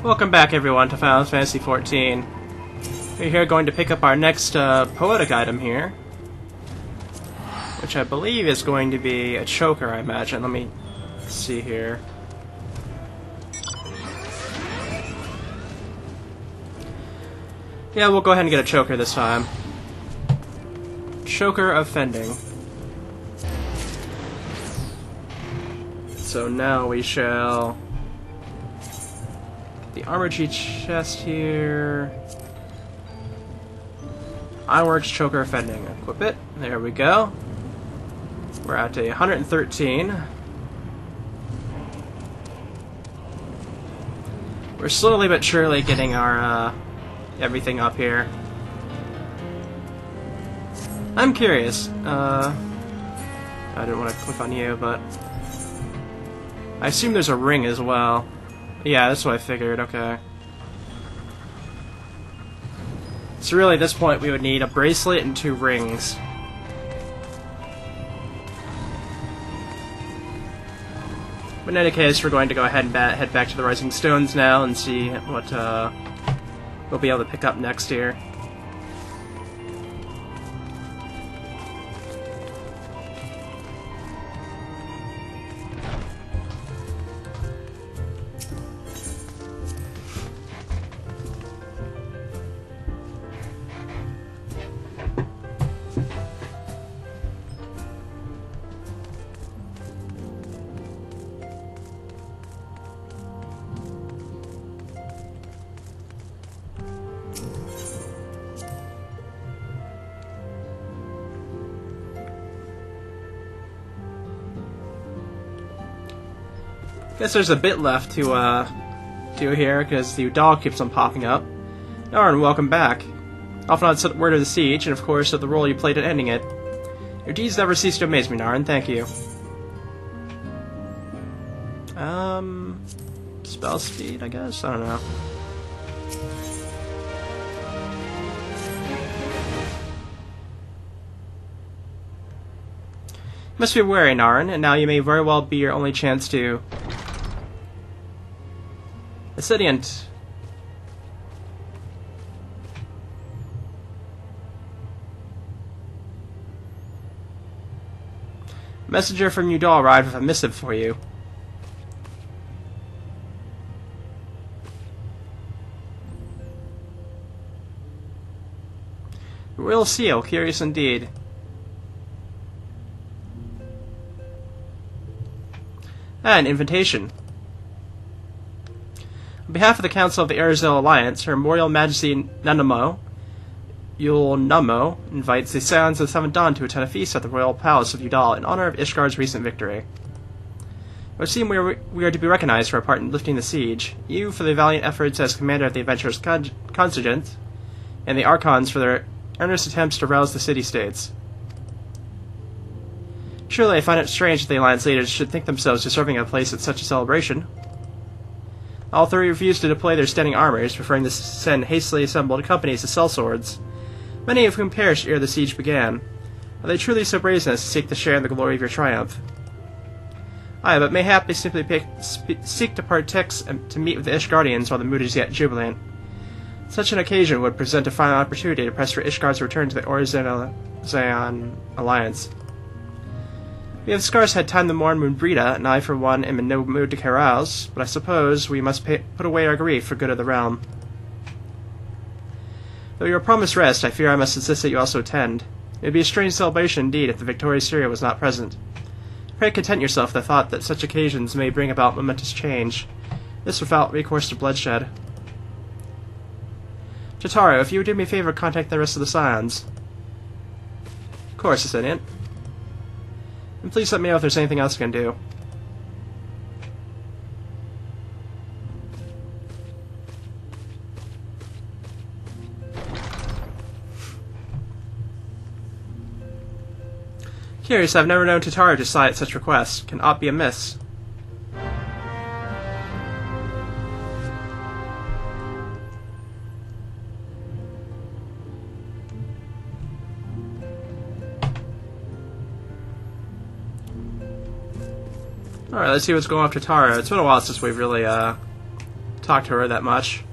Welcome back, everyone, to Final Fantasy XIV. We're here going to pick up our next poetic item here, which I believe is going to be a choker, I imagine. Let me see here. Yeah, we'll go ahead and get a choker this time. Choker of Fending. So now we shall get the armor G chest here. Ironworks Choker of Fending. Equip it. There we go. We're at a 113. We're slowly but surely getting our everything up here. I'm curious. I didn't want to click on you, but I assume there's a ring as well. Yeah, that's what I figured. Okay. So really, at this point, we would need a bracelet and 2 rings. But in any case, we're going to go ahead and head back to the Rising Stones now and see what we'll be able to pick up next here. Guess there's a bit left to do here, because the dog keeps on popping up. Narn, welcome back. Often I'd set word of the siege, and of course of the role you played in ending it. Your deeds never cease to amaze me, Narn. Thank you. Spell speed, I guess? I don't know. You must be wary, Narn, and now you may very well be your only chance to... Ascendant. A messenger from Udall arrived with a missive for you. A royal seal, curious indeed. An invitation. On behalf of the Council of the Arizil Alliance, Her Royal Majesty Nanamo, Yul Namo, invites the Scions of the Seventh Dawn to attend a feast at the Royal Palace of Udall in honor of Ishgar's recent victory. It would seem we are to be recognized for our part in lifting the siege, you for the valiant efforts as commander of the adventurous contingent, and the Archons for their earnest attempts to rouse the city-states. Surely I find it strange that the Alliance leaders should think themselves deserving of a place at such a celebration. All 3 refused to deploy their standing armors, preferring to send hastily assembled companies to sell swords, many of whom perished ere the siege began. Are they truly so brazen as to seek to share in the glory of your triumph? Aye, but mayhap they simply seek to partake and to meet with the Ishgardians while the mood is yet jubilant. Such an occasion would present a final opportunity to press for Ishgar's return to the Orizian Alliance. We have scarce had time to mourn Moonbrita, and I, for one, am in no mood to carouse, but I suppose we must put away our grief for good of the realm. Though you are promised rest, I fear I must insist that you also attend. It would be a strange celebration indeed if the victorious Syria was not present. Pray content yourself with the thought that such occasions may bring about momentous change, this without recourse to bloodshed. Jotaro, if you would do me a favor, contact the rest of the Scions. Of course, Ascendant. And please let me know if there's anything else I can do. Curious, I've never known Tataru to sigh at such requests. Can aught be amiss? Alright, let's see what's going on with Tataru. It's been a while since we've really talked talk to her that much.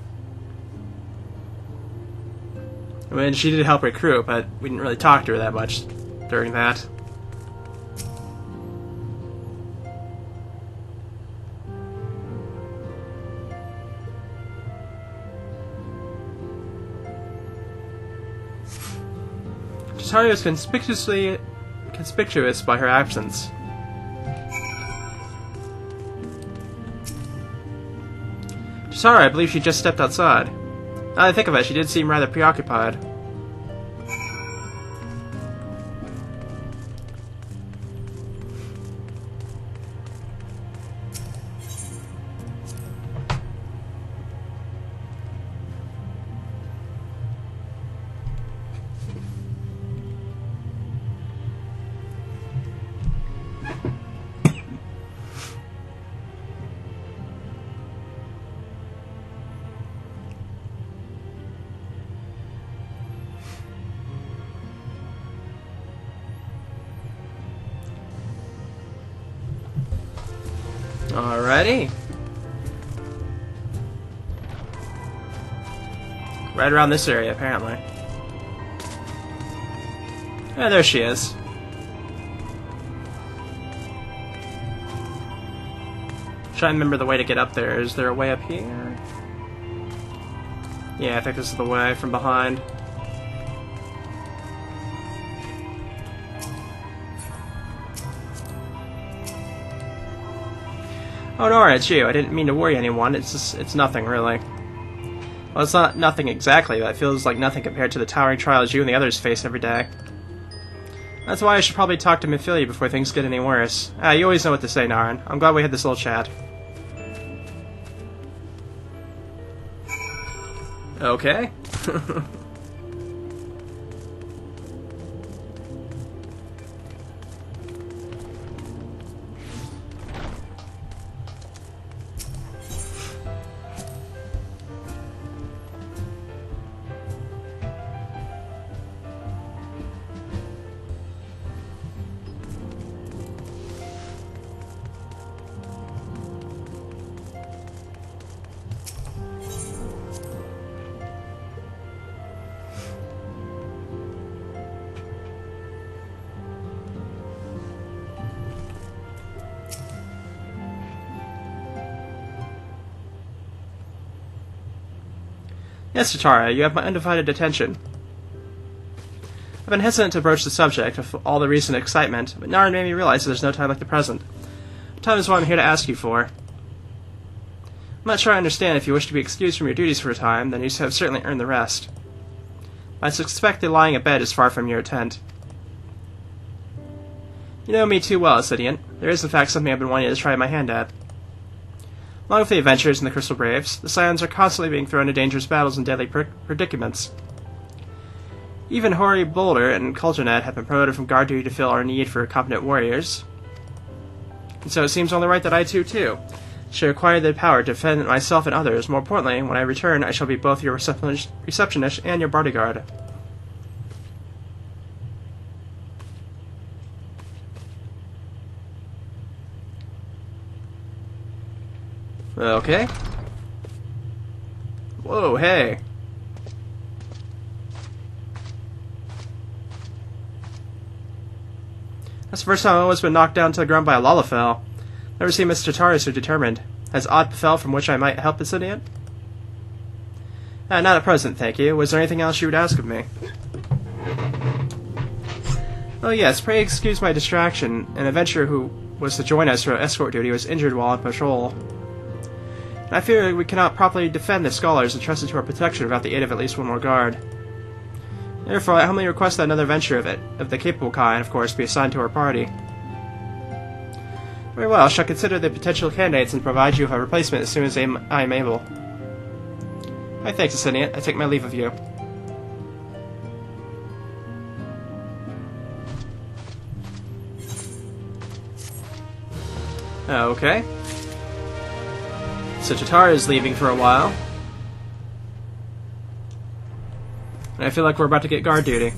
I mean, she did help recruit, but we didn't really talk to her that much during that. Chitauri was conspicuous by her absence. Chitauri, I believe she just stepped outside. Now that I think of it, she did seem rather preoccupied. Alrighty. Right around this area, apparently. Yeah, there she is. Try and remember the way to get up there. Is there a way up here? Yeah, I think this is the way from behind. Oh, Nora, it's you. I didn't mean to worry anyone. It's nothing, really. Well, it's not nothing exactly, but it feels like nothing compared to the towering trials you and the others face every day. That's why I should probably talk to Mephilia before things get any worse. You always know what to say, Naren. I'm glad we had this little chat. Okay. Yes, Chitauri, you have my undivided attention. I've been hesitant to broach the subject of all the recent excitement, but Naren made me realize that there's no time like the present. Time is what I'm here to ask you for. I'm not sure I understand. If you wish to be excused from your duties for a time, then you have certainly earned the rest. I suspect that lying abed is far from your intent. You know me too well, Ascidian. There is in fact something I've been wanting to try my hand at. Along with the adventures and the Crystal Braves, the Scions are constantly being thrown into dangerous battles and deadly predicaments. Even Hori Boulder and Kuljanet have been promoted from guard duty to fill our need for competent warriors. And so it seems only right that I too, should acquire the power to defend myself and others. More importantly, when I return, I shall be both your receptionist and your bodyguard. Okay. Whoa, hey. That's the first time I've almost been knocked down to the ground by a Lalafell. Never seen Miss Chitauri so determined. Has aught befell from which I might help Ascidian? Not at present, thank you. Was there anything else you would ask of me? Oh yes, pray excuse my distraction. An adventurer who was to join us for escort duty was injured while on patrol. And I fear we cannot properly defend the scholars entrusted to our protection without the aid of at least one more guard. Therefore, I humbly request that another venture of the capable kind, of course, be assigned to our party. Very well, I shall consider the potential candidates and provide you with a replacement as soon as I am able. My thanks, Ascidian. I take my leave of you. Okay. So Chitauri is leaving for a while. And I feel like we're about to get guard duty.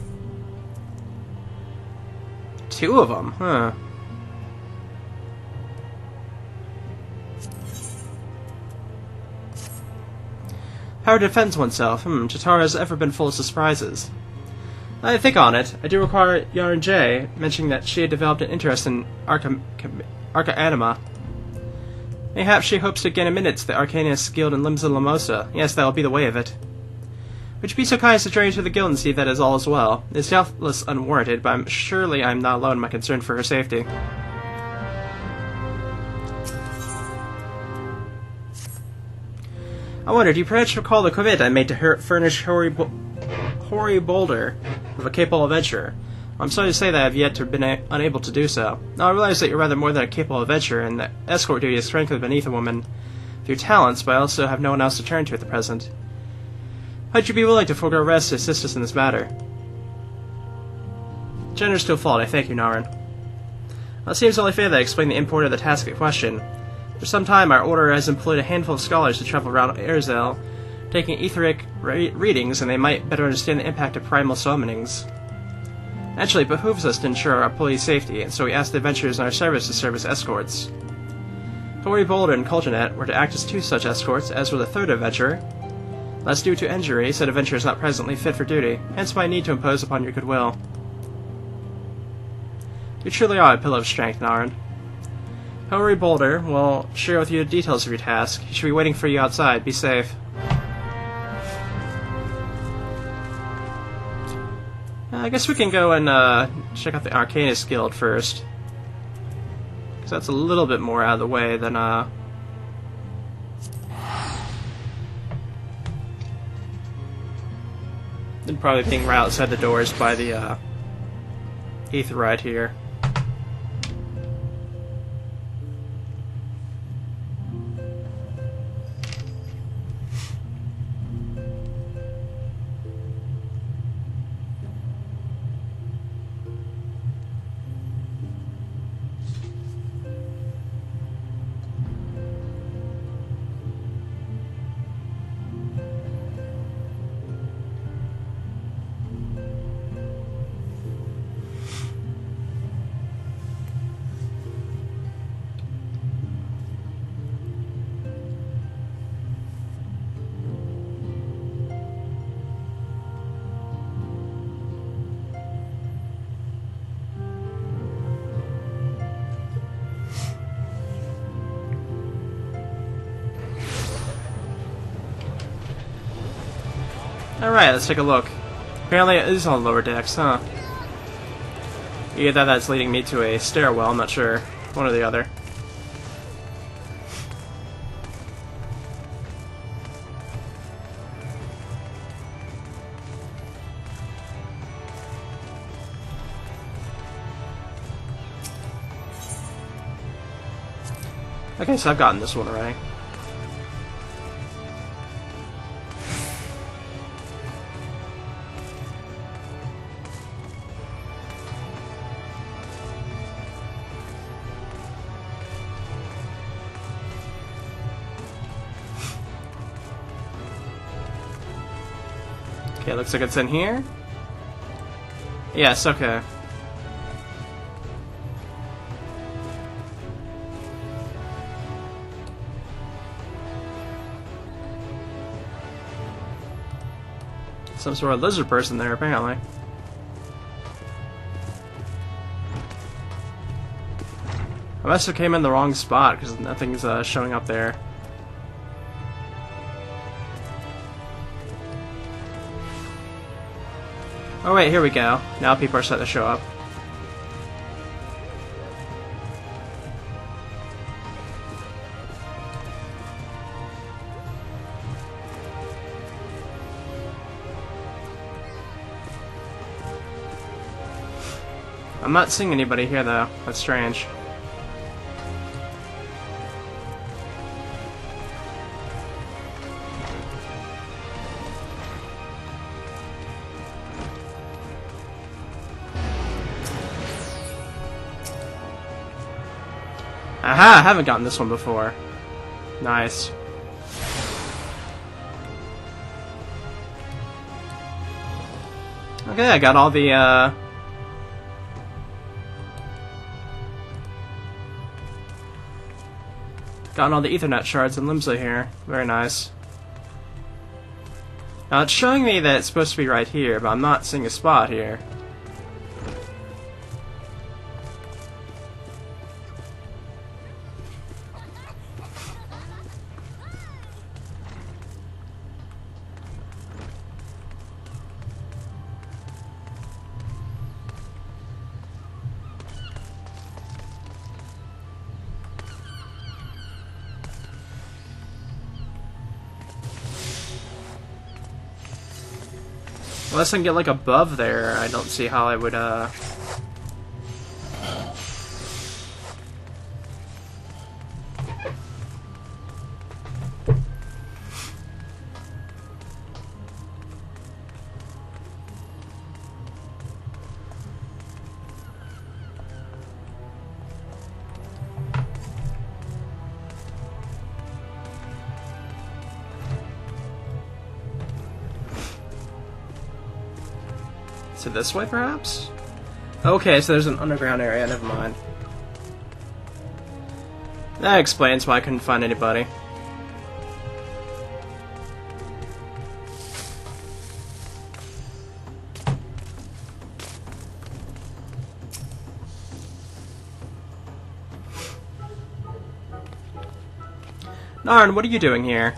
2 of them, huh? Power defends oneself. Chitara's ever been full of surprises. I think on it. I do recall Yarn J mentioning that she had developed an interest in Arca-Anima. Mayhap she hopes to gain admittance to the Arcanist Guild in Limsa Lamosa. Yes, that will be the way of it. Would you be so kind as to journey to the guild and see that is all as well? It is doubtless unwarranted, but surely I am not alone in my concern for her safety. I wonder, do you perhaps recall the commit I made to furnish Hoary Boulder with a capable adventurer? I'm sorry to say that I have yet to been unable to do so. Now I realize that you're rather more than a capable adventurer, and that escort duty is frankly beneath a woman with your talents, but I also have no one else to turn to at the present. Might you be willing to forego rest to assist us in this matter? Generous to a fault, I thank you, Naren. Well, it seems only fair that I explain the import of the task at question. For some time, our order has employed a handful of scholars to travel around Erzel, taking etheric readings, and they might better understand the impact of primal summonings. Naturally, it behooves us to ensure our employees' safety, and so we asked the adventurers in our service to serve as escorts. Hoary Boulder and Cultinet were to act as two such escorts, as were the third adventurer. Lest due to injury, said adventurer is not presently fit for duty, hence my need to impose upon your goodwill. You truly are a pillar of strength, Naren. Hoary Boulder will share with you the details of your task. He should be waiting for you outside. Be safe. I guess we can go and check out the Arcanist Guild first. Because that's a little bit more out of the way than probably being right outside the doors by the Aetheryte here. Alright, let's take a look. Apparently it is on lower decks, huh? Either that's leading me to a stairwell, I'm not sure. One or the other. Okay, so I've gotten this one already. Okay, looks like it's in here. Yes, okay. Some sort of lizard person there, apparently. I must have came in the wrong spot, because nothing's showing up there. Oh wait, here we go. Now people are starting to show up. I'm not seeing anybody here though. That's strange. Aha! I haven't gotten this one before. Nice. Okay, I got all the, gotten all the Ethernet shards in Limsa here. Very nice. Now it's showing me that it's supposed to be right here, but I'm not seeing a spot here. Unless I can get, like, above there, I don't see how I would, So this way, perhaps? Okay, so there's an underground area, never mind. That explains why I couldn't find anybody. Narn, what are you doing here?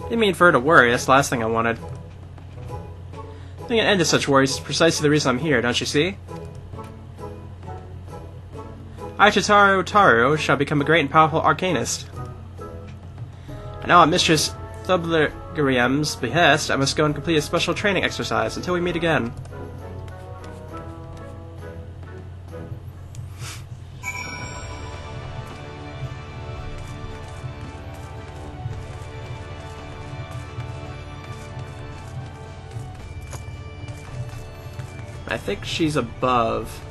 Didn't mean for her to worry, that's the last thing I wanted. Putting an end to such worries is precisely the reason I'm here, don't you see? I, Taru, shall become a great and powerful arcanist. And now at Mistress Thublergariem's behest, I must go and complete a special training exercise until we meet again. I think she's above.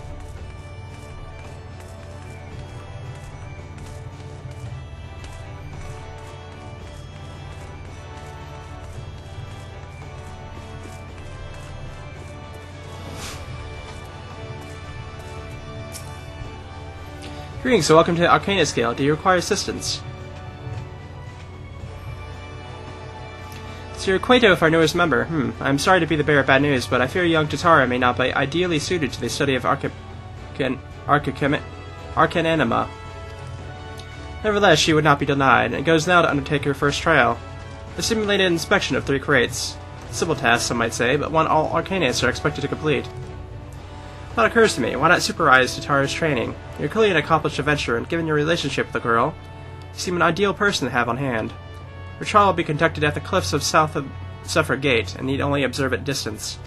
Greetings, so welcome to the Arcana Scale. Do you require assistance? Sir Quato, our newest member. I'm sorry to be the bearer of bad news, but I fear young Tatara may not be ideally suited to the study of Arcananima. Nevertheless, she would not be denied, and goes now to undertake her first trial. A simulated inspection of 3 crates. Simple task, some might say, but one all Arcanists are expected to complete. Thought occurs to me, why not supervise Tatara's training? You're clearly an accomplished adventurer, and given your relationship with the girl, you seem an ideal person to have on hand. Her trial will be conducted at the cliffs of south of Zephyr Gate, and need only observe at distance.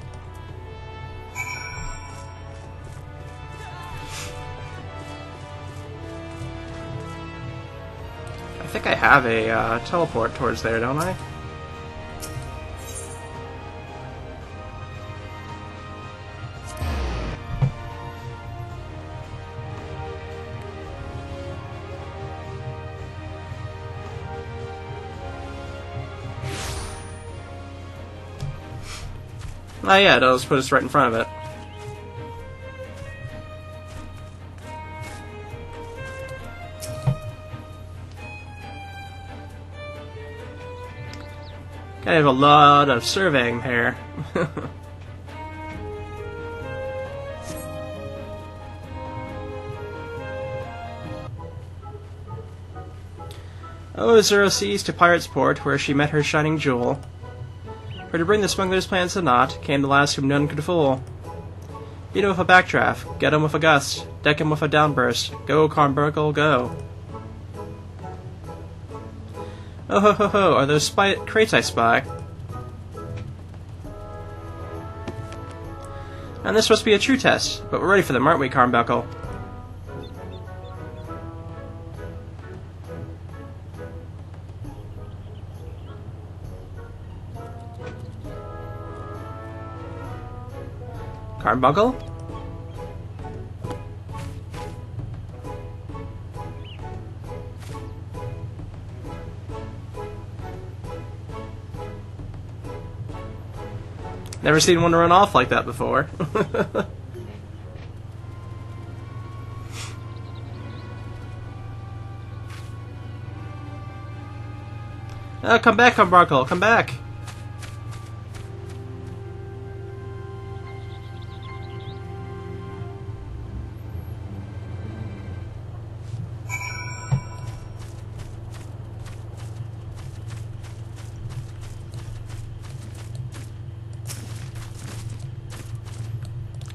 I think I have a teleport towards there, don't I? Oh yeah, it'll just put us right in front of it. Gotta have a lot of surveying here. Oh, Zero seas to Pirate's Port, where she met her shining jewel. For to bring the smuggler's plans to naught, came the last whom none could fool. Beat him with a backdraft, get him with a gust, deck him with a downburst, go, Carnburgle, go. Oh ho ho ho, are those crates I spy? And this must be a true test, but we're ready for them, aren't we, Carnbuckle? Carnbuckle? Never seen one run off like that before. Come back, Humbarkle, come back!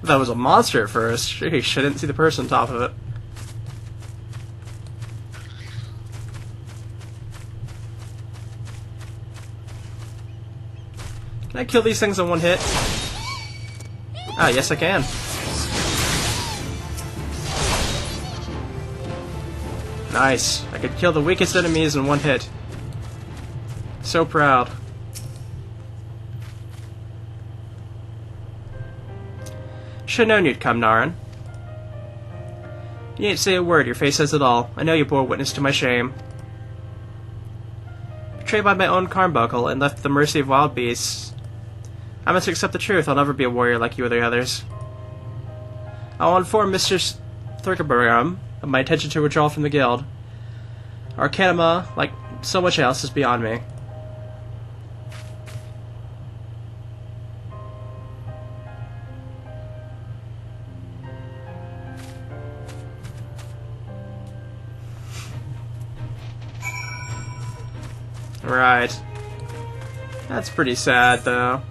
That was a monster at first. Sheesh, I didn't see the person on top of it. Can I kill these things in one hit? Ah, yes I can. Nice. I could kill the weakest enemies in one hit. So proud. Should've known you'd come, Naran. You ain't say a word, your face says it all. I know you bore witness to my shame. Betrayed by my own Carnbuckle and left to the mercy of wild beasts. I must accept the truth, I'll never be a warrior like you or the others. I will inform Mr. Thurkerbergum of my intention to withdraw from the guild. Arcanima, like so much else, is beyond me. Right. That's pretty sad, though.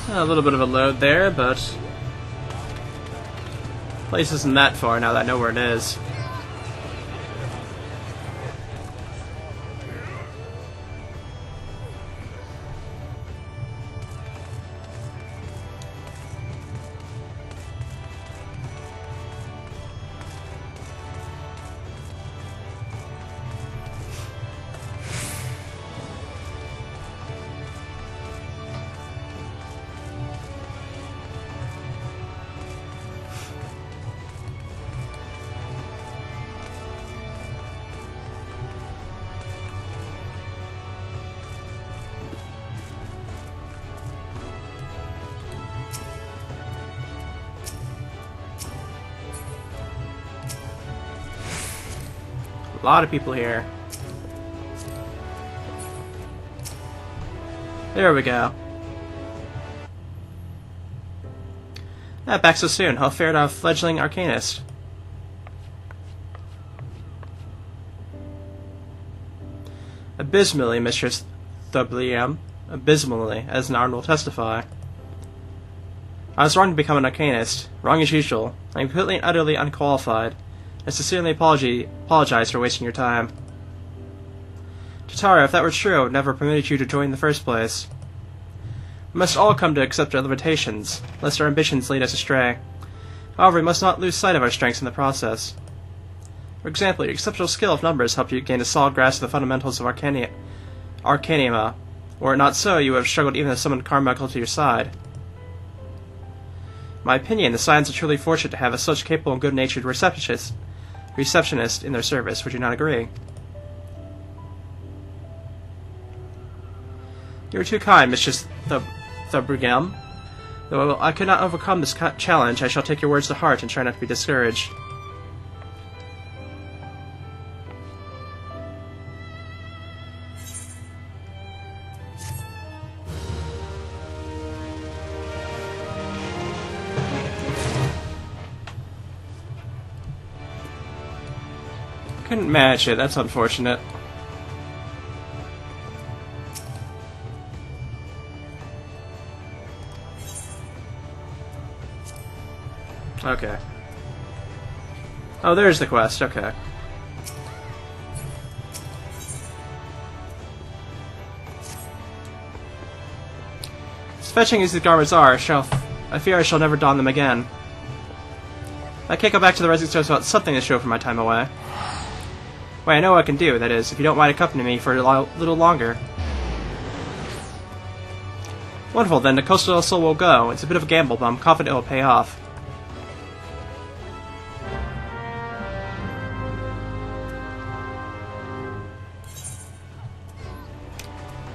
A little bit of a load there, but place isn't that far now that I know where it is. A lot of people here. There we go. Back so soon. How fared our fledgling arcanist? Abysmally, Mistress Thubliam. Abysmally, as Narn will testify. I was wrong to become an arcanist. Wrong as usual. I am completely and utterly unqualified. I sincerely apologize for wasting your time. Tatara, if that were true, I would never have permitted you to join in the first place. We must all come to accept our limitations, lest our ambitions lead us astray. However, we must not lose sight of our strengths in the process. For example, your exceptional skill of numbers helped you gain a solid grasp of the fundamentals of Arcanima. Were it not so, you would have struggled even to summon Carmichael to your side. In my opinion, the Scions are truly fortunate to have a such capable and good-natured receptionist in their service. Would you not agree? You are too kind, Mistress Thubrigam. Though I could not overcome this challenge, I shall take your words to heart and try not to be discouraged. Couldn't match it, that's unfortunate. Okay. Oh, there's the quest. Okay. As fetching as these garments are, I fear I shall never don them again. I can't go back to the resting stones without something to show for my time away. Wait, I know what I can do, that is, if you don't mind accompanying me for a little longer. Wonderful, then, the Costa del Sol will go. It's a bit of a gamble, but I'm confident it will pay off.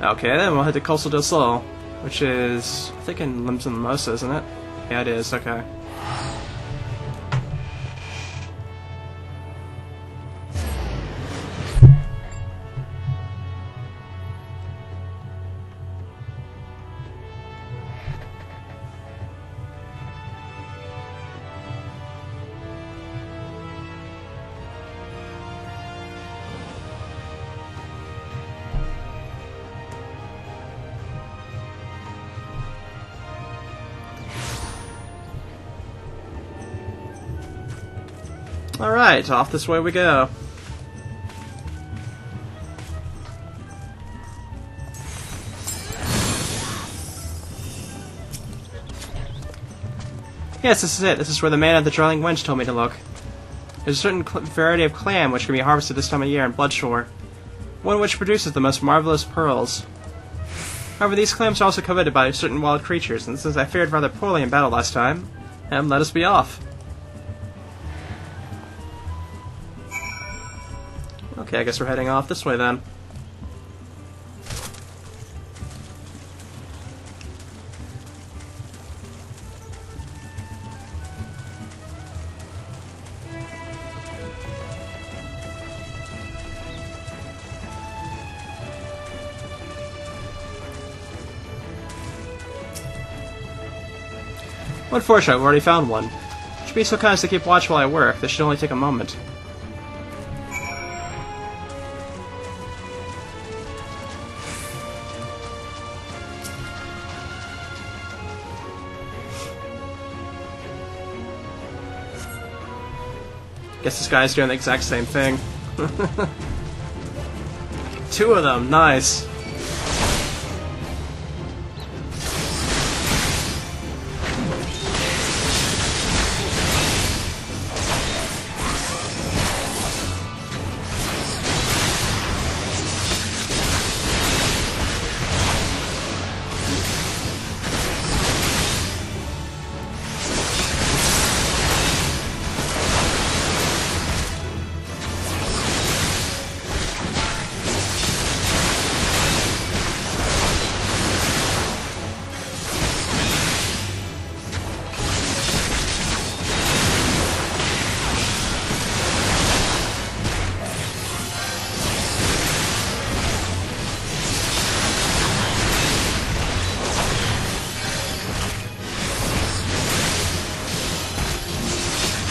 Okay, then we'll head to Costa del Sol, which is, I think, in Limbs and Mimosa, isn't it? Yeah, it is, okay. Alright, off this way we go. Yes, this is it. This is where the man at the Drawing Wench told me to look. There's a certain variety of clam which can be harvested this time of year in Bloodshore, one which produces the most marvelous pearls. However, these clams are also coveted by certain wild creatures, and since I fared rather poorly in battle last time, let us be off. Okay, I guess we're heading off this way then. What fortunate, we've already found one. Should be so kind as to keep watch while I work. This should only take a moment. Guess this guy's doing the exact same thing. 2 of them, nice.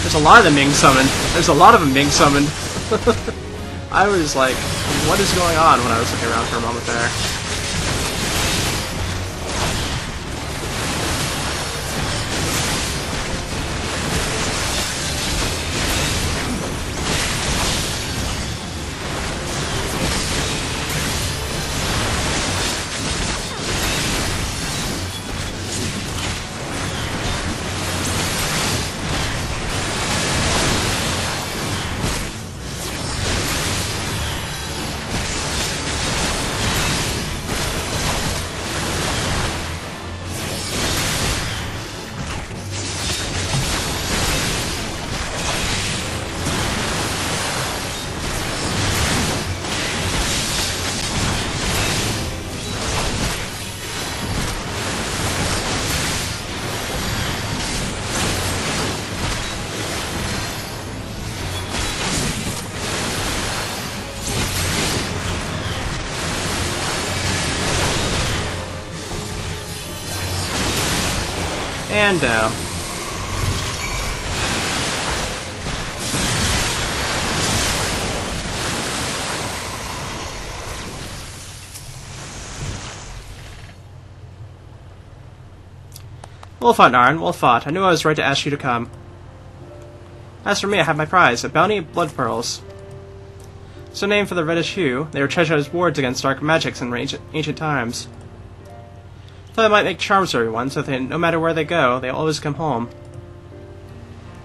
There's a lot of them being summoned. There's a lot of them being summoned. I was like, what is going on when I was looking around for a moment there? And down. Well fought, Narn. Well fought. I knew I was right to ask you to come. As for me, I have my prize, a bounty of blood pearls. So named for the reddish hue, they were treasured as wards against dark magics in ancient times. Thought I might make charms for everyone, so that no matter where they go, they always come home.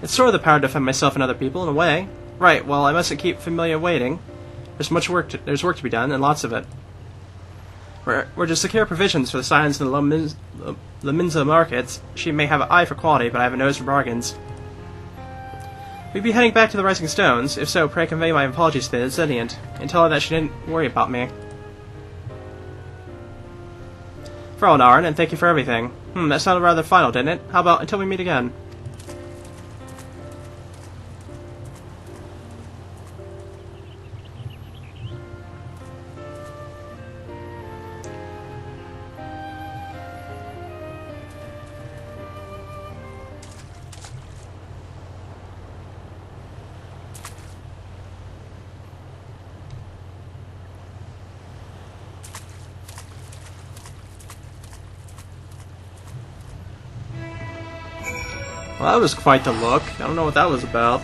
It's sort of the power to defend myself and other people, in a way. Right, well, I mustn't keep Familia waiting. There's work to be done, and lots of it. We're to secure provisions for the Scions in the Laminza markets. She may have an eye for quality, but I have a nose for bargains. We'd be heading back to the Rising Stones. If so, pray convey my apologies to the Zenient, and tell her that she didn't worry about me. Farewell, Narn, and thank you for everything. That sounded rather final, didn't it? How about until we meet again? Well, that was quite the look. I don't know what that was about.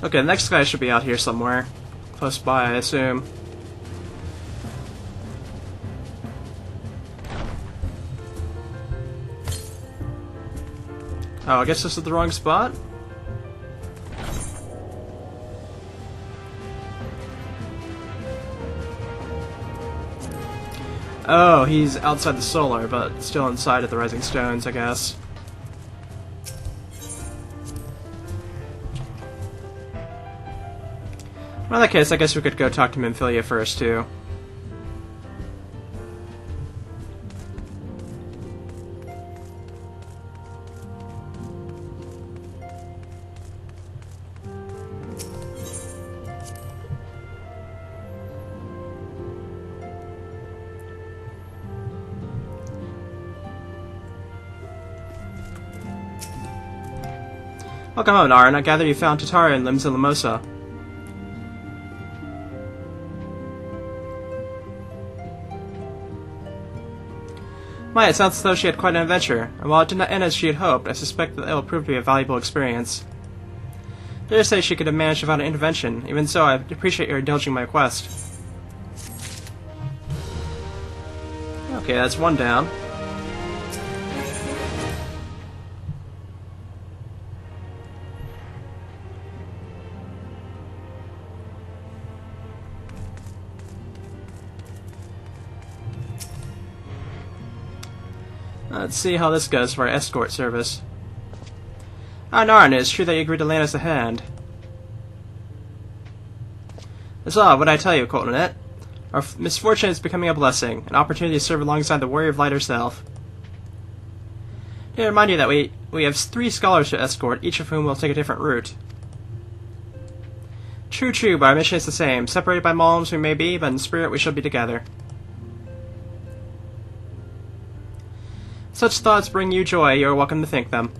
Okay, the next guy should be out here somewhere. Close by, I assume. Oh, I guess this is the wrong spot? Oh, he's outside the solar, but still inside of the Rising Stones, I guess. Well, in that case, I guess we could go talk to Minfilia first, too. Welcome home, Narn. I gather you found Tatara in Limsa Limosa. It sounds as though she had quite an adventure, and while it did not end as she had hoped, I suspect that it will prove to be a valuable experience. Dare say she could have managed without an intervention. Even so, I appreciate your indulging my request. Okay, that's one down. Let's see how this goes for our escort service. Ah, Narn, it's true that you agreed to lend us a hand. It's odd, what did I tell you, Coltonet? Our misfortune is becoming a blessing, an opportunity to serve alongside the Warrior of Light herself. To remind you that we have 3 scholars to escort, each of whom will take a different route. True, but our mission is the same. Separated by mulms we may be, but in spirit we shall be together. Such thoughts bring you joy, you are welcome to think them.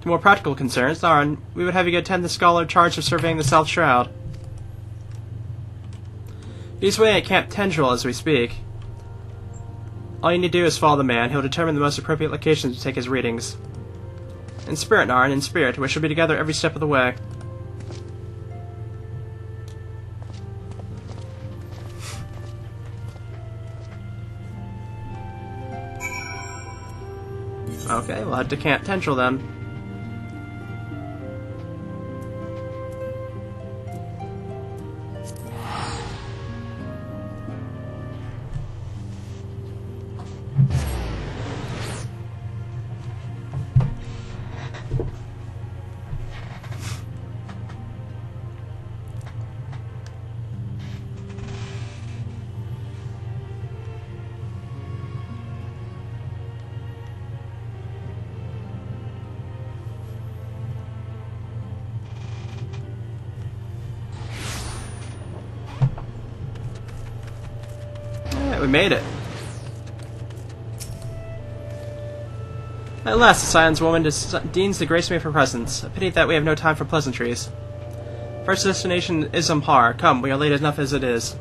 To more practical concerns, Narn, we would have you attend the scholar charged with surveying the South Shroud. He's waiting at Camp Tendril as we speak. All you need to do is follow the man. He'll determine the most appropriate location to take his readings. In spirit, Narn, in spirit, we shall be together every step of the way. Okay, we'll head to Camp Tendril then. We made it. At last, the Scion's woman deigns to grace me with her presence. A pity that we have no time for pleasantries. First destination is Umpar. Come, we are late enough as it is.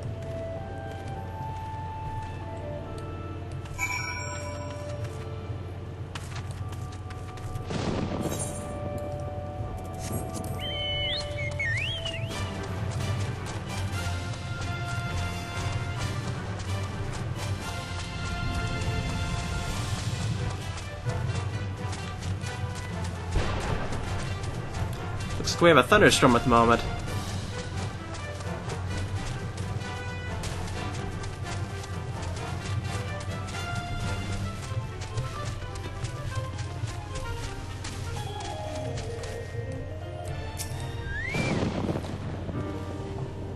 Looks like we have a thunderstorm at the moment.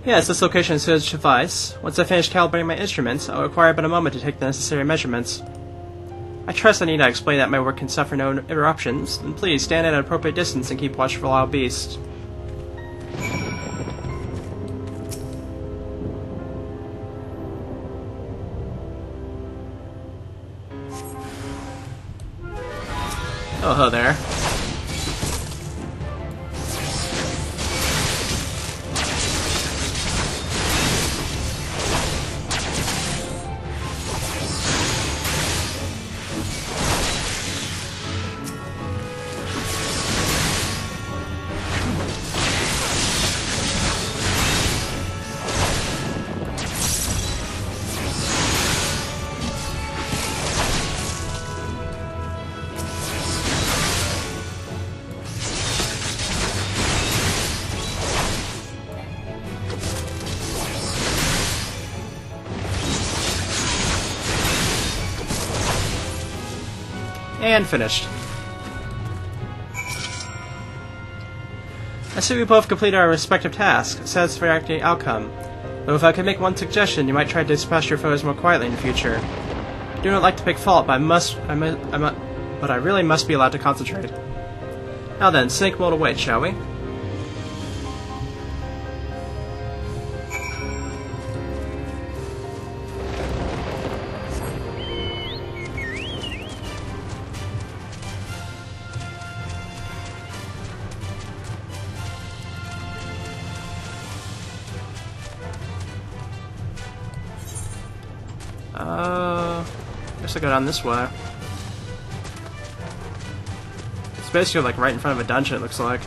Yes, this location should suffice. Once I finish calibrating my instruments, I'll require but a moment to take the necessary measurements. I trust I need not explain that my work can suffer no interruptions, and please stand at an appropriate distance and keep watch for wild beasts. Oh, hello there. And finished. I see we both completed our respective tasks, a satisfactory outcome. Though if I could make one suggestion, you might try to dispatch your foes more quietly in the future. I do not like to pick fault, but I really must be allowed to concentrate. Now then, snake mold await, shall we? Guess I go down this way. It's basically like right in front of a dungeon, it looks like.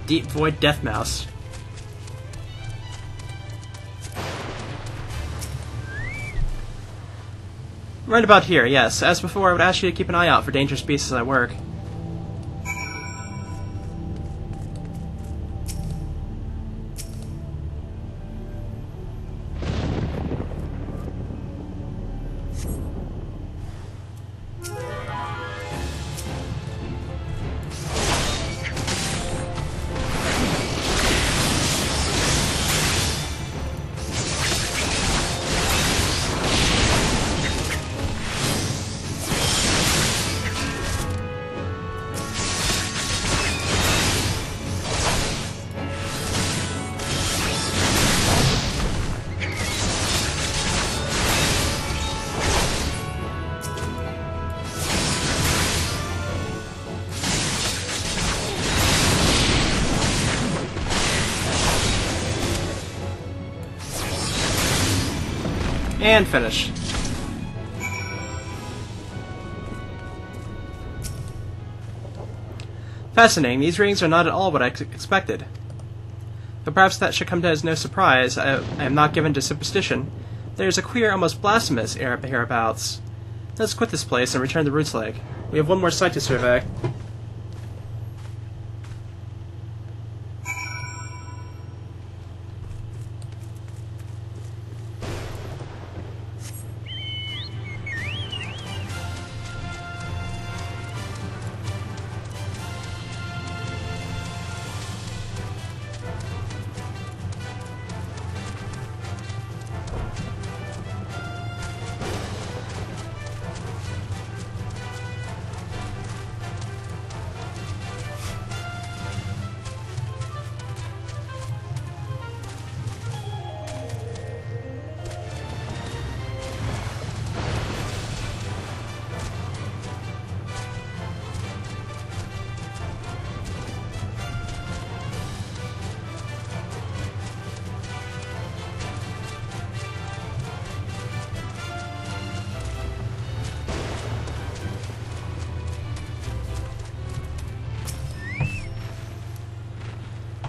Deep Void Death Mouse. Right about here, yes. As before, I would ask you to keep an eye out for dangerous beasts as I work. And finish. Fascinating. These rings are not at all what I expected. But perhaps that should come as no surprise. I am not given to superstition. There is a queer, almost blasphemous air hereabouts. Let's quit this place and return to Roots Lake. We have one more site to survey.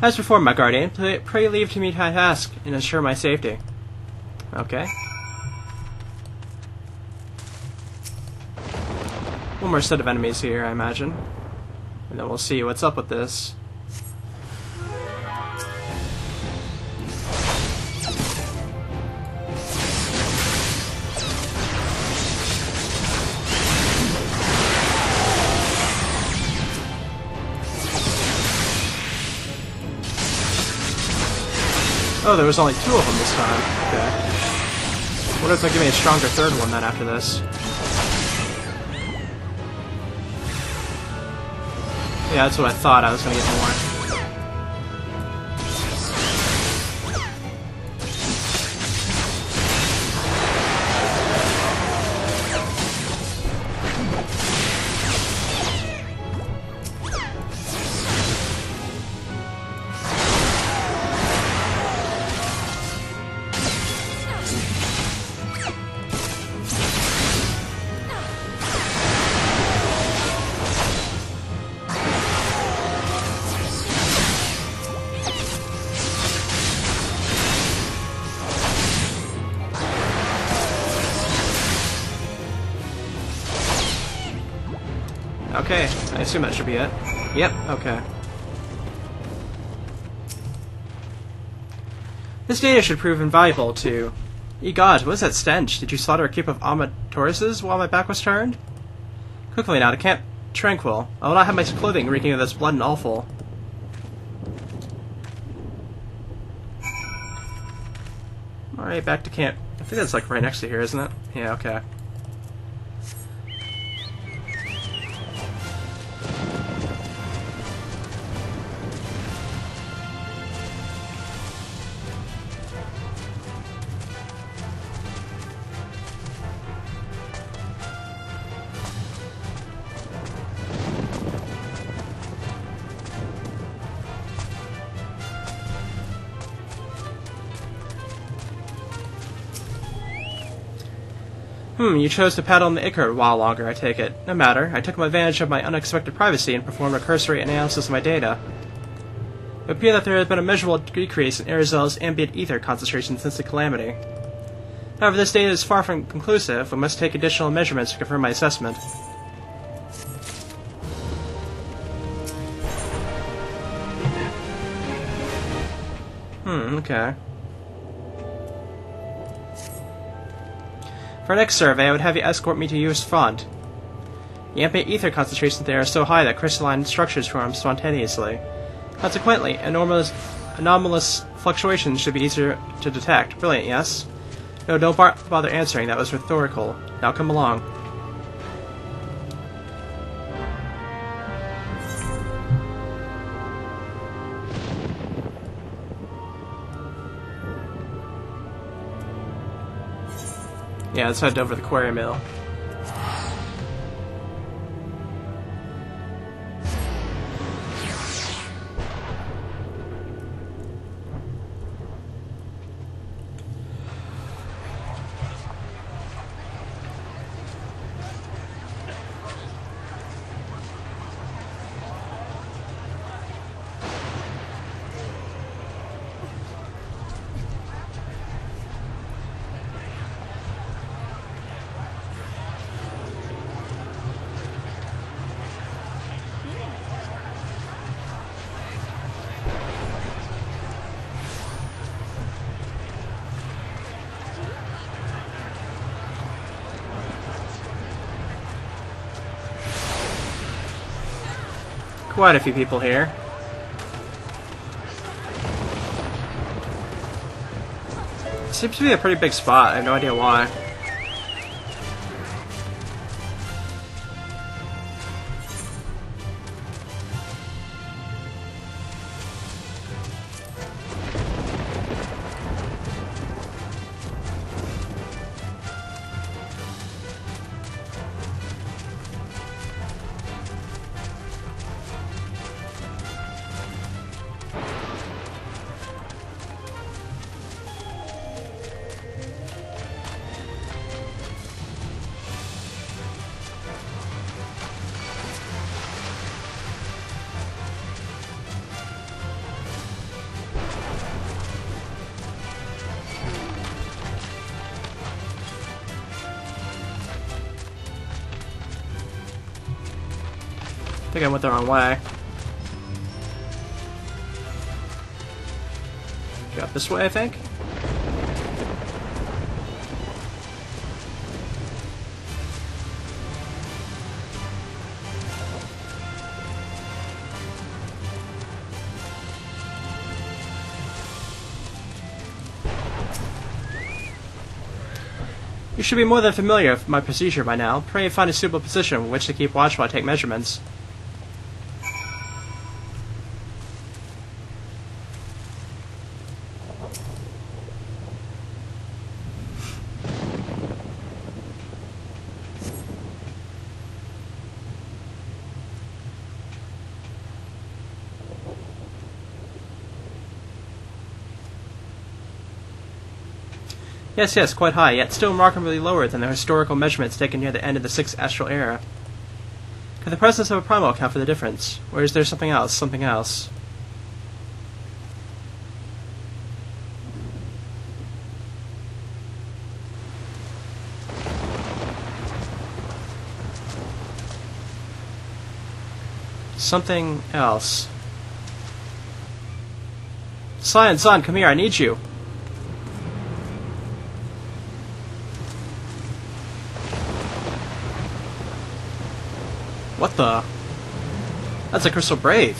As before, my guardian, pray leave to me to task and ensure my safety. Okay. One more set of enemies here, I imagine. And then we'll see what's up with this. Oh, there was only 2 of them this time. Okay. What if they give me a stronger third one then after this? Yeah, that's what I thought. I was going to get more. Okay, I assume that should be it. Yep, okay. This data should prove invaluable to... Ye gods, what is that stench? Did you slaughter a keep of Amatauruses while my back was turned? Quickly now, to Camp Tranquil. I will not have my clothing reeking of this blood and offal. Alright, back to camp. I think that's like right next to here, isn't it? Yeah, okay. You chose to paddle in the Ichor a while longer, I take it. No matter. I took advantage of my unexpected privacy and performed a cursory analysis of my data. It appears that there has been a measurable decrease in Arizel's ambient ether concentration since the calamity. However, this data is far from conclusive. We must take additional measurements to confirm my assessment. Okay. For our next survey, I would have you escort me to U.S. Font. The ambient ether concentrations there are so high that crystalline structures form spontaneously. Consequently, anomalous fluctuations should be easier to detect. Brilliant, yes? No, don't bother answering. That was rhetorical. Now come along. Yeah, let's head over to the quarry mill. Quite a few people here. Seems to be a pretty big spot. I have no idea why. think I went the wrong way. Go up this way, I think. You should be more than familiar with my procedure by now. Pray find a suitable position in which to keep watch while I take measurements. Yes, quite high, yet still remarkably lower than the historical measurements taken near the end of the 6th astral era. Could the presence of a primal account for the difference? Or is there something else, something else? Something else. Son, come here, I need you. What the? That's a Crystal Brave.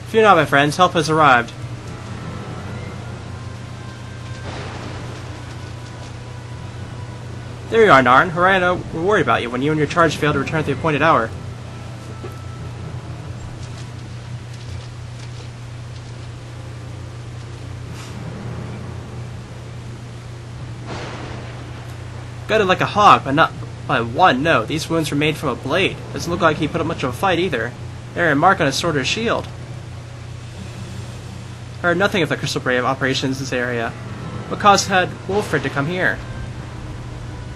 Fear not, my friends, help has arrived. There you are, Narn. Hooray, I know we're worried about you when you and your charge failed to return at the appointed hour. Gutted like a hog, but not by one, no. These wounds were made from a blade. Doesn't look like he put up much of a fight either. There, a mark on his sword or shield. Heard nothing of the Crystal Brave operations in this area. What caused had Wilfred to come here?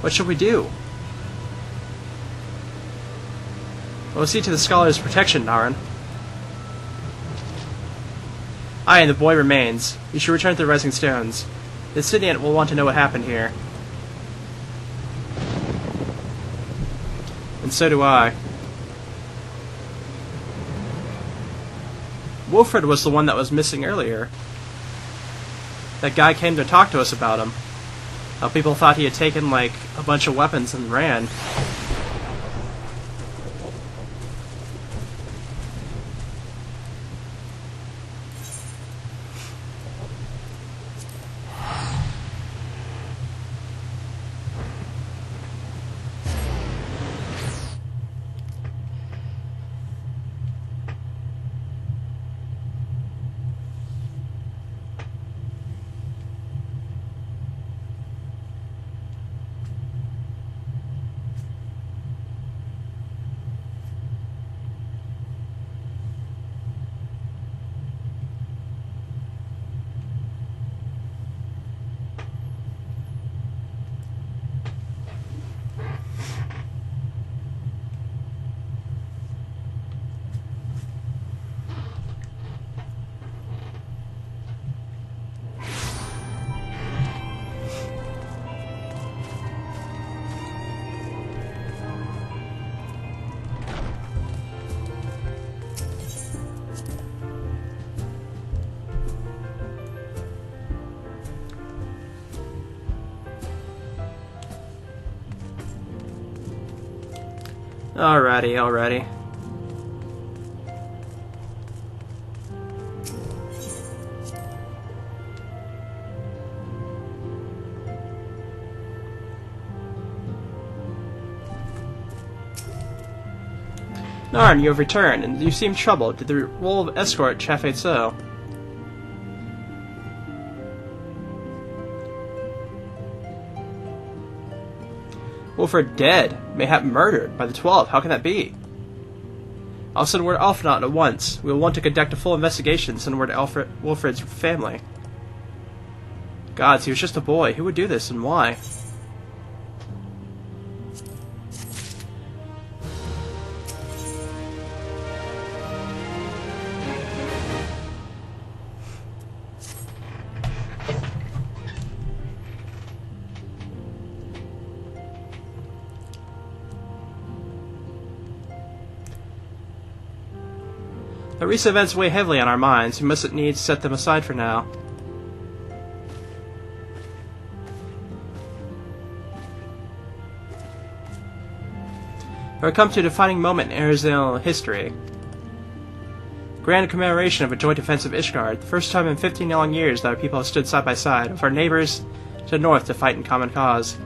What should we do? We'll see to the scholar's protection, Narn. Aye, and the boy remains. We should return to the Rising Stones. The Sidiant will want to know what happened here. And so do I. Wilfred was the one that was missing earlier. That guy came to talk to us about him. How people thought he had taken, like, a bunch of weapons and ran. Alrighty. Narn, you have returned, and you seem troubled. Did the role of escort chafe so? Wilfred dead, mayhap murdered by the 12. How can that be? I'll send word to Alphinaut at once. We will want to conduct a full investigation. Send word to Wilfred's family. Gods, he was just a boy. Who would do this, and why? The recent events weigh heavily on our minds. We mustn't need to set them aside for now. We have come to a defining moment in Arizona history. Grand commemoration of a joint defense of Ishgard, the first time in 15 long years that our people have stood side by side, with our neighbors to the north to fight in common cause.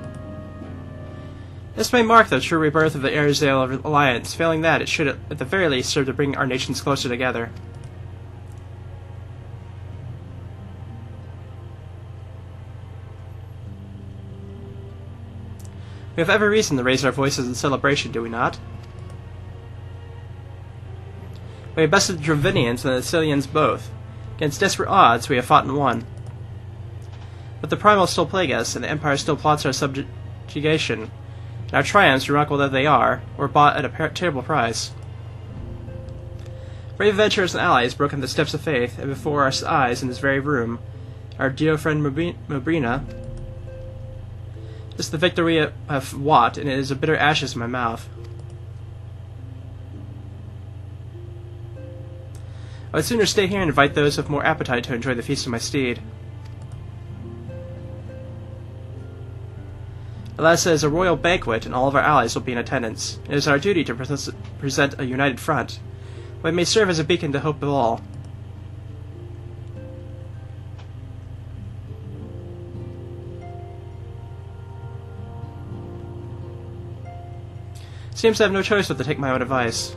This may mark the true rebirth of the Arizona Alliance. Failing that, it should at the very least serve to bring our nations closer together. We have every reason to raise our voices in celebration, do we not? We have bested the Dravinians and the Sicilians both. Against desperate odds, we have fought and won. But the Primals still plague us, and the Empire still plots our subjugation. And our triumphs, remarkable though they are, were bought at a terrible price. Brave adventurers and allies broke on the steps of faith, and before our eyes in this very room, our dear friend Mobrina. This is the victory we have wrought, and it is a bitter ashes in my mouth. I would sooner stay here and invite those with more appetite to enjoy the feast of my steed. Alas, it is a royal banquet, and all of our allies will be in attendance. It is our duty to present a united front, but it may serve as a beacon to hope of all. Seems I have no choice but to take my own advice.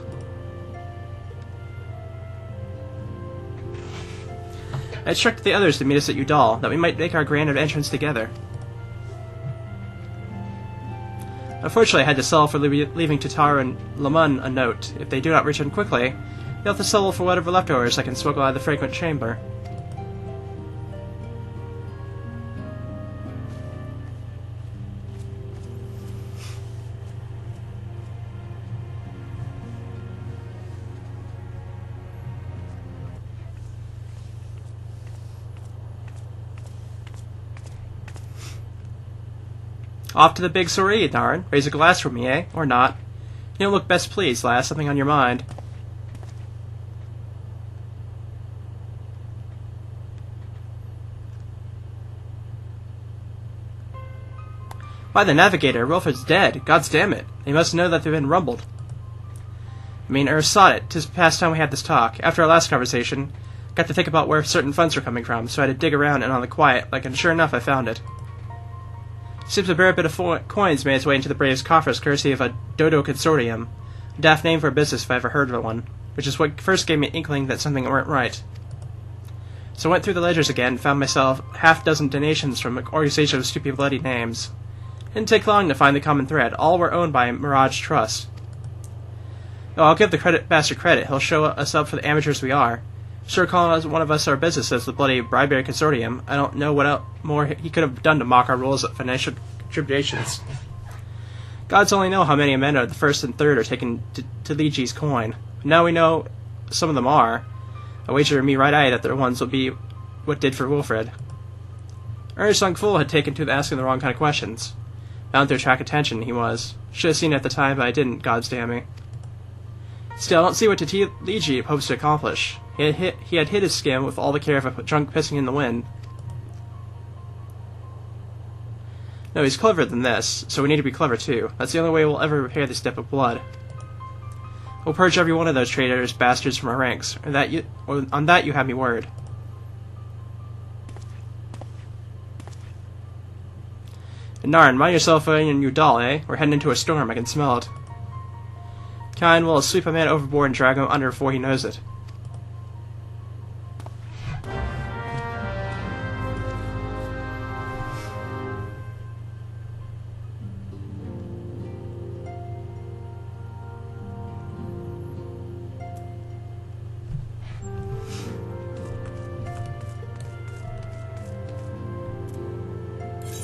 I instructed the others to meet us at Udal, that we might make our grand entrance together. Unfortunately, I had to settle for leaving Tatar and Lamun a note. If they do not return quickly, they'll have to settle for whatever leftovers I can smuggle out of the fragrant chamber. Off to the big soiree, darn. Raise a glass for me, eh? Or not. You don't look best pleased, lass. Something on your mind. Why, the Navigator, Wilfred's dead. God's damn it. They must know that they've been rumbled. I mean, sod it. 'Tis past time we had this talk. After our last conversation, got to think about where certain funds were coming from, so I had to dig around and on the quiet, and sure enough, I found it. Seems a bare bit of coins made its way into the Braves' coffers courtesy of a Dodo Consortium. A daft name for a business if I ever heard of one, which is what first gave me an inkling that something weren't right. So I went through the ledgers again and found myself half-dozen donations from an organization of stupid bloody names. Didn't take long to find the common thread. All were owned by Mirage Trust. Oh, I'll give the bastard credit. He'll show us up for the amateurs we are. Sure, calling one of us our business as the bloody Bribery Consortium. I don't know what more he could have done to mock our rules of financial contributions. Gods only know how many men of the first and third are taken to Liji's coin. But now we know some of them are. I wager me right eye that their ones will be what did for Wilfred. Ernest young fool had taken to asking the wrong kind of questions. Bound to attract attention, he was. Should have seen it at the time, but I didn't, gods damn me. Still, I don't see what Liji hopes to accomplish. He had hid his skin with all the care of a drunk pissing in the wind. No, he's cleverer than this, so we need to be clever too. That's the only way we'll ever repay this debt of blood. We'll purge every one of those traitors, bastards from our ranks. On that you have me word. And Narn, mind yourself in Udal, eh? We're heading into a storm, I can smell it. Kine will sweep a man overboard and drag him under before he knows it.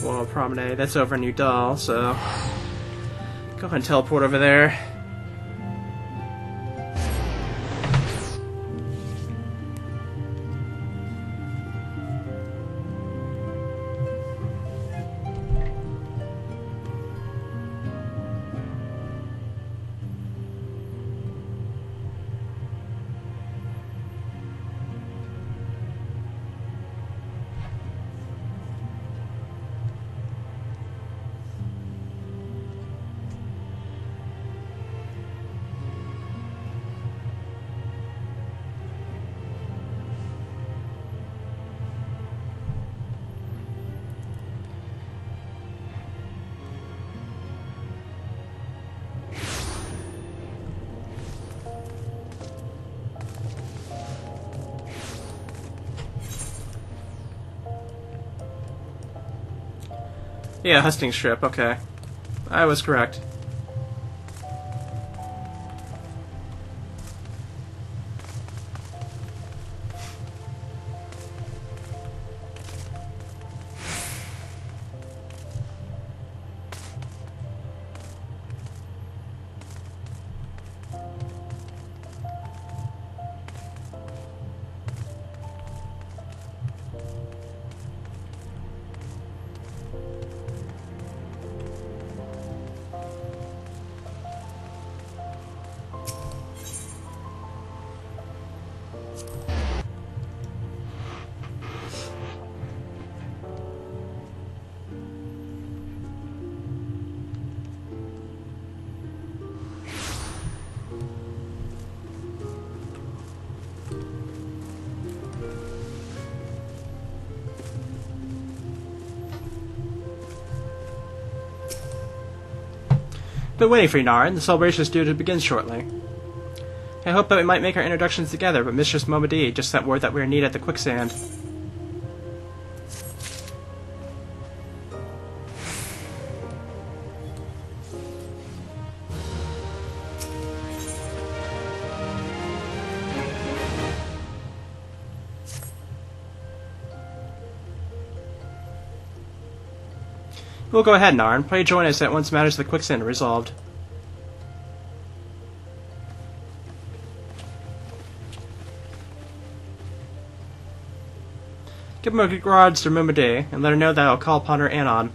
Well, Promenade, that's over in Udal, so go ahead and teleport over there. Yeah, husting strip, okay. I was correct. Been waiting for you, Naren. The celebration is due to begin shortly. I hope that we might make our introductions together, but Mistress Momadi just sent word that we are needed at the quicksand. We'll go ahead, Narn. Pray join us at once matters of the quicksand are resolved. Give my regards to Mumade, and let her know that I'll call upon her anon.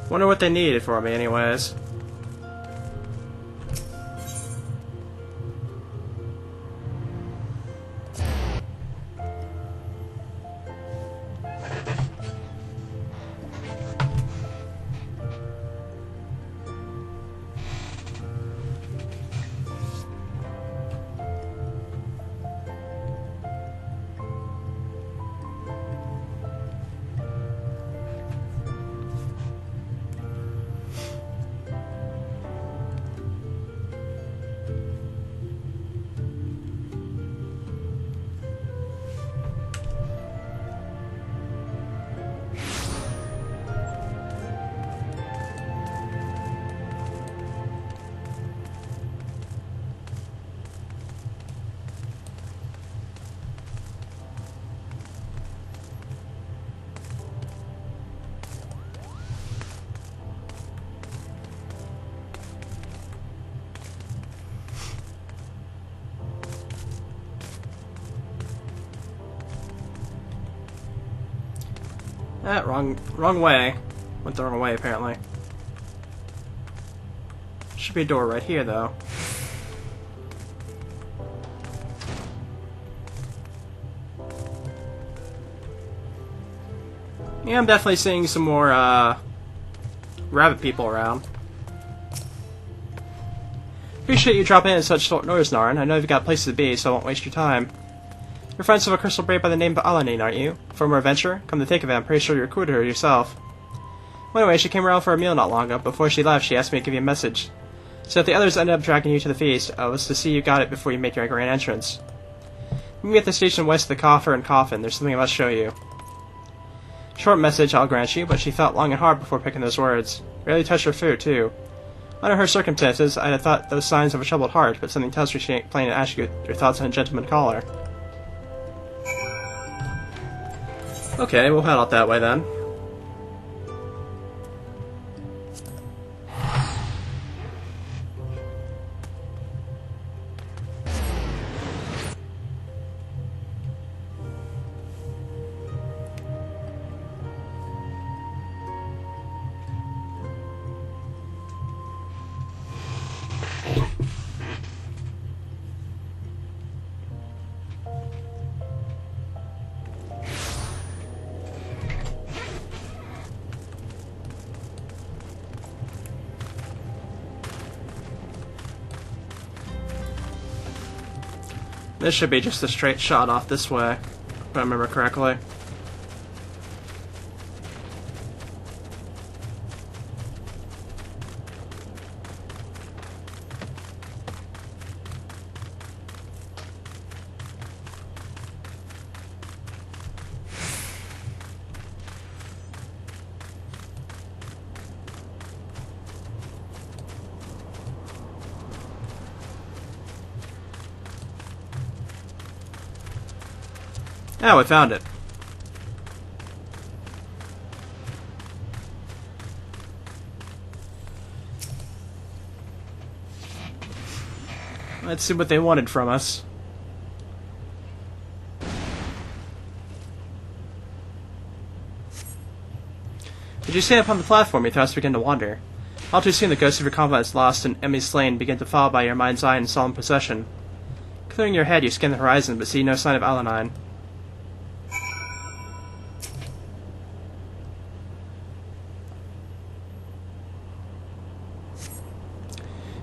Wonder what they needed for me, anyways. Wrong way. Went the wrong way, apparently. Should be a door right here, though. Yeah, I'm definitely seeing some more, rabbit people around. Appreciate you dropping in at such short notice, Narn. I know you've got places to be, so I won't waste your time. You're friends of a crystal brave by the name of Alanin, aren't you? Former adventurer? Come to think of it, I'm pretty sure you recruited her yourself. Well, anyway, she came around for a meal not long ago. Before she left, she asked me to give you a message. So if the others ended up dragging you to the feast, it was to see you got it before you make your grand entrance. Meet me at the station west of the Coffer and Coffin. There's something I must show you. Short message, I'll grant you, but she thought long and hard before picking those words. Rarely touched her food, too. Under her circumstances, I'd have thought those signs of a troubled heart, but something tells me she ain't planning to ask you your thoughts on a gentleman caller. Okay, we'll head out that way then. This should be just a straight shot off this way, if I remember correctly. Oh, we found it. Let's see what they wanted from us. As you stand upon the platform, your thoughts begin to wander. All too soon, the ghosts of your comrades lost and enemies slain begin to fall by your mind's eye in solemn procession. Clearing your head, you scan the horizon, but see no sign of Alanine.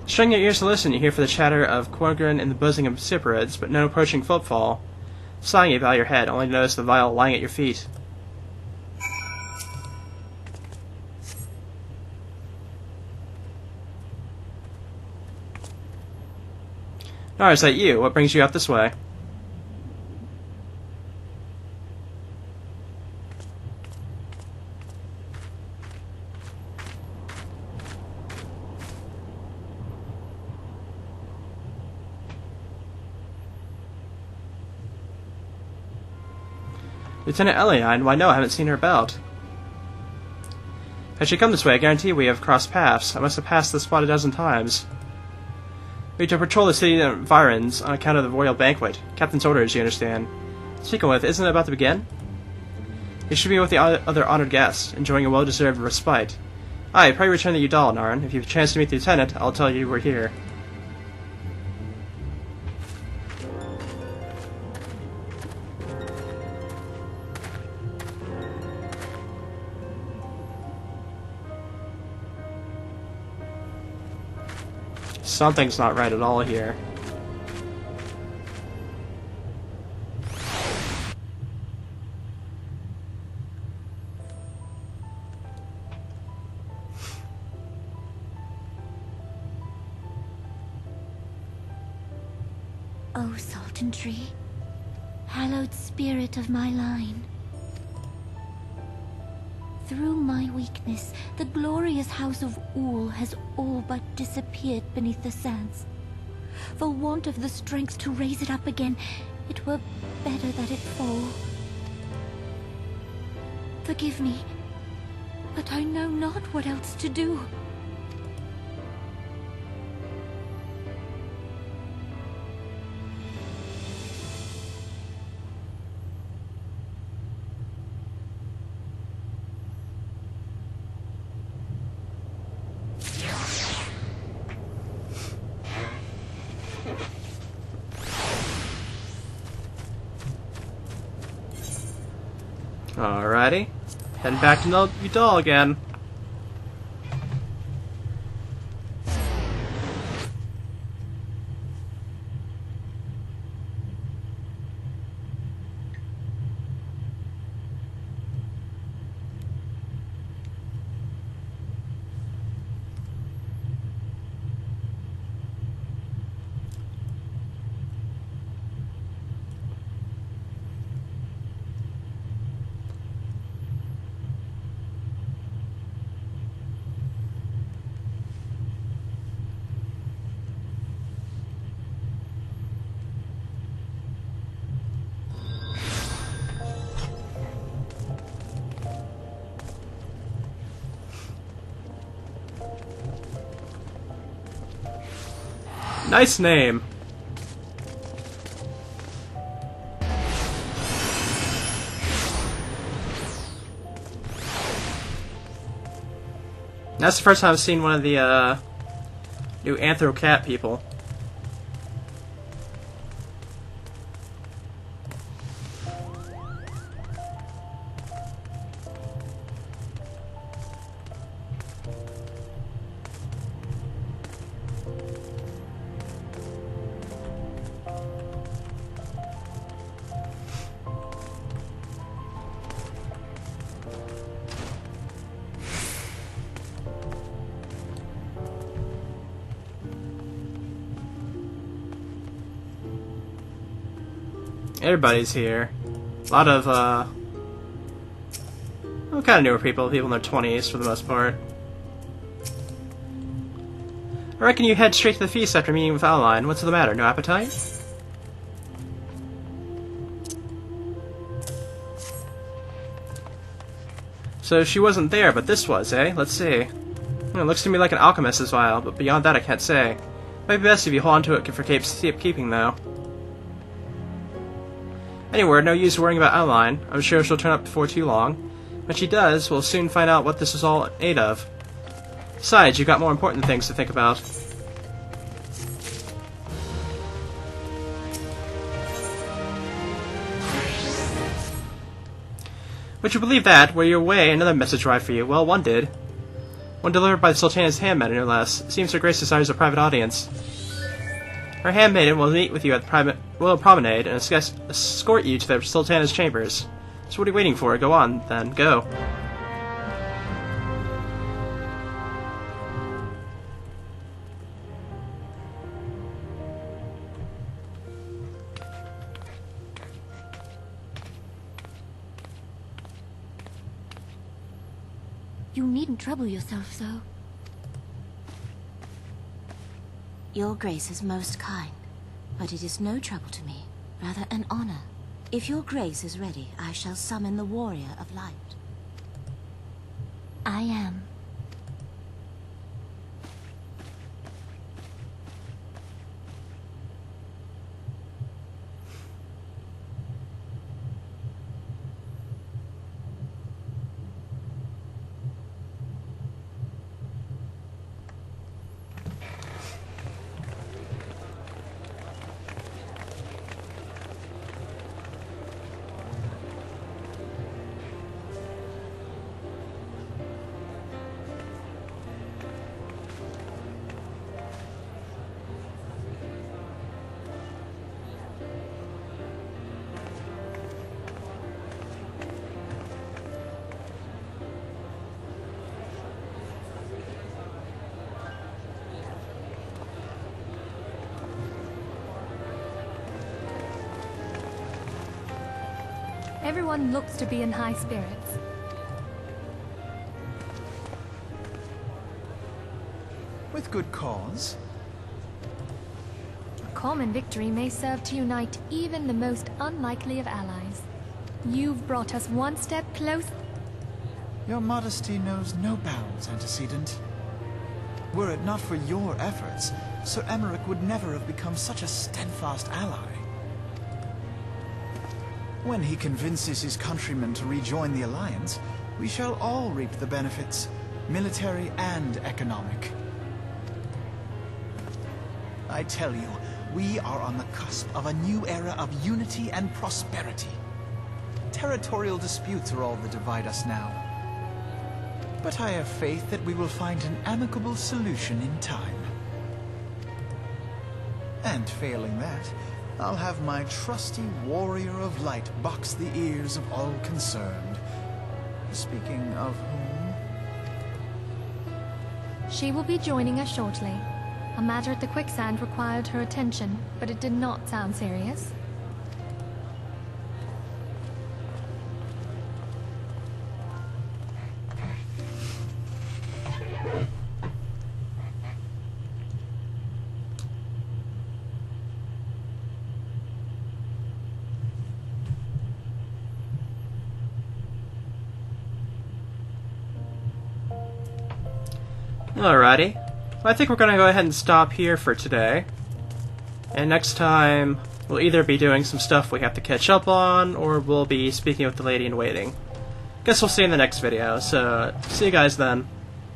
Straining your ears to listen, you hear for the chatter of Quorgrin in the buzzing of cyprids, but no approaching footfall. Sighing, you bow your head, only to notice the vial lying at your feet. Oh, is that you? What brings you out this way? Lieutenant Eliane? Why no, I haven't seen her about. Had she come this way, I guarantee we have crossed paths. I must have passed this spot a dozen times. We need to patrol the city environs on account of the royal banquet. Captain's orders, you understand. Speaking with, isn't it about to begin? You should be with the other honored guests, enjoying a well-deserved respite. Aye, pray return the Udall, Narn. If you have a chance to meet the lieutenant, I'll tell you we're here. Something's not right at all here. O Sultan Tree, hallowed spirit of my line. Through my weakness, the glorious house of Ul has all but disappeared beneath the sands. For want of the strength to raise it up again, it were better that it fall. Forgive me, but I know not what else to do. Alrighty. Heading back to Udall again. Nice name. That's the first time I've seen one of the new Anthro Cat people. Everybody's here. A lot of, kind of newer people in their 20s for the most part. I reckon you head straight to the feast after meeting with Adeline. What's the matter? No appetite? So she wasn't there, but this was, eh? Let's see. It looks to me like an alchemist's vial, but beyond that I can't say. Might be best if you hold on to it for keeping, though. Anyway, no use worrying about Adeline. I'm sure she'll turn up before too long. When she does, we'll soon find out what this is all made of. Besides, you've got more important things to think about. Would you believe that, while you're away, another message arrived for you? Well, one did. One delivered by the Sultana's handmaiden, no less. It seems Her Grace desires a private audience. Her handmaiden will meet with you at the Royal Promenade and escort you to the Sultana's chambers. So what are you waiting for? Go on, then. Go. You needn't trouble yourself so. Your Grace is most kind, but it is no trouble to me, rather an honor. If your Grace is ready, I shall summon the Warrior of Light. I am. Everyone looks to be in high spirits. With good cause. A common victory may serve to unite even the most unlikely of allies. You've brought us one step closer. Your modesty knows no bounds, antecedent. Were it not for your efforts, Sir Emmerich would never have become such a steadfast ally. When he convinces his countrymen to rejoin the Alliance, we shall all reap the benefits, military and economic. I tell you, we are on the cusp of a new era of unity and prosperity. Territorial disputes are all that divide us now. But I have faith that we will find an amicable solution in time. And failing that, I'll have my trusty Warrior of Light box the ears of all concerned. Speaking of whom... She will be joining us shortly. A matter at the quicksand required her attention, but it did not sound serious. Alrighty. Well, I think we're going to go ahead and stop here for today. And next time, we'll either be doing some stuff we have to catch up on, or we'll be speaking with the lady in waiting. Guess we'll see you in the next video, so see you guys then.